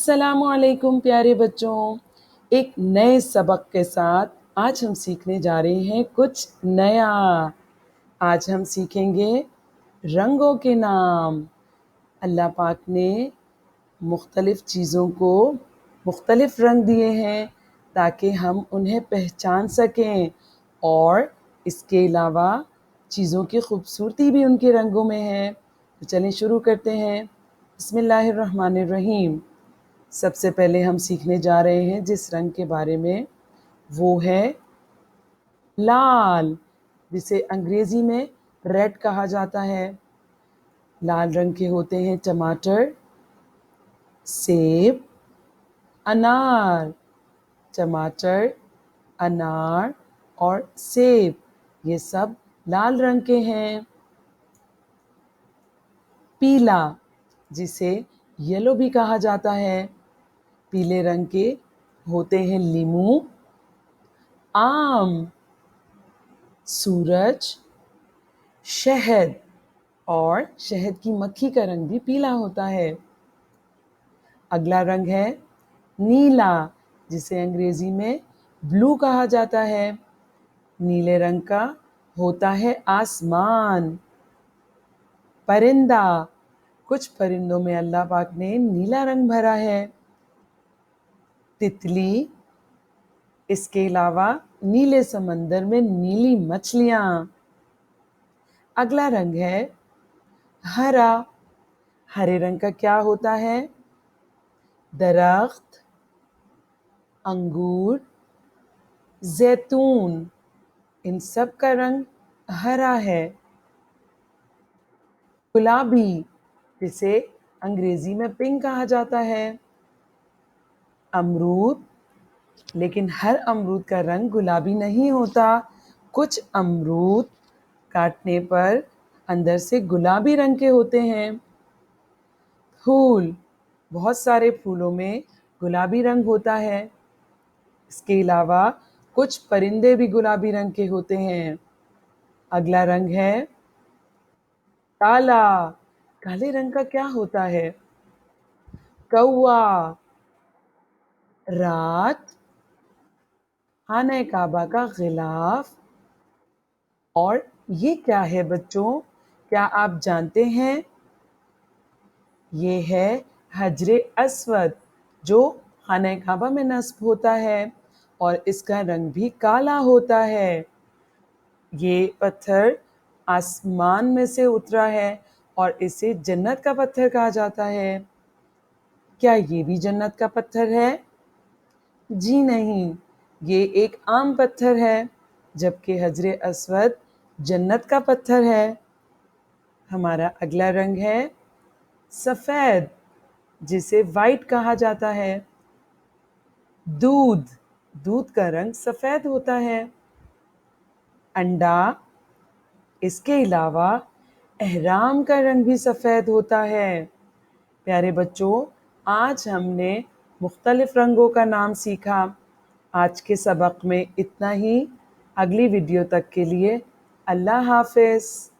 अस्सलामु अलैकुम प्यारे बच्चों। एक नए सबक के साथ आज हम सीखने जा रहे हैं कुछ नया। आज हम सीखेंगे रंगों के नाम। अल्लाह पाक ने मुख्तलिफ़ चीज़ों को मुख्तलिफ़ रंग दिए हैं ताकि हम उन्हें पहचान सकें, और इसके अलावा चीज़ों की खूबसूरती भी उनके रंगों में है। तो चलें शुरू करते हैं। बिस्मिल्लाहिर्रहमानिर्रहीम। सबसे पहले हम सीखने जा रहे हैं जिस रंग के बारे में, वो है लाल, जिसे अंग्रेज़ी में रेड कहा जाता है। लाल रंग के होते हैं टमाटर, सेब, अनार। टमाटर, अनार और सेब, ये सब लाल रंग के हैं। पीला, जिसे येलो भी कहा जाता है। पीले रंग के होते हैं लीमू, आम, सूरज, शहद, और शहद की मक्खी का रंग भी पीला होता है। अगला रंग है नीला, जिसे अंग्रेजी में ब्लू कहा जाता है। नीले रंग का होता है आसमान। परिंदा, कुछ परिंदों में अल्लाह पाक ने नीला रंग भरा है। तितली, इसके अलावा नीले समंदर में नीली मछलियाँ। अगला रंग है हरा। हरे रंग का क्या होता है? दरख्त, अंगूर, जैतून, इन सब का रंग हरा है। गुलाबी, जिसे अंग्रेजी में पिंक कहा जाता है। अमरूद, लेकिन हर अमरूद का रंग गुलाबी नहीं होता। कुछ अमरूद काटने पर अंदर से गुलाबी रंग के होते हैं। फूल, बहुत सारे फूलों में गुलाबी रंग होता है। इसके अलावा कुछ परिंदे भी गुलाबी रंग के होते हैं। अगला रंग है काला। काले रंग का क्या होता है? कौवा, रात, खाने काबा का गिलाफ। और ये क्या है बच्चों, क्या आप जानते हैं? ये है हजरे अस्वद, जो खाने काबा में नस्ब होता है, और इसका रंग भी काला होता है। ये पत्थर आसमान में से उतरा है और इसे जन्नत का पत्थर कहा जाता है। क्या ये भी जन्नत का पत्थर है? जी नहीं, ये एक आम पत्थर है, जबकि हजरे अस्वद जन्नत का पत्थर है। हमारा अगला रंग है सफ़ेद, जिसे वाइट कहा जाता है। दूध, दूध का रंग सफ़ेद होता है। अंडा, इसके अलावा एहराम का रंग भी सफ़ेद होता है। प्यारे बच्चों, आज हमने मुख्तलिफ़ रंगों का नाम सीखा। आज के सबक में इतना ही। अगली वीडियो तक के लिए अल्लाह हाफ़िज़।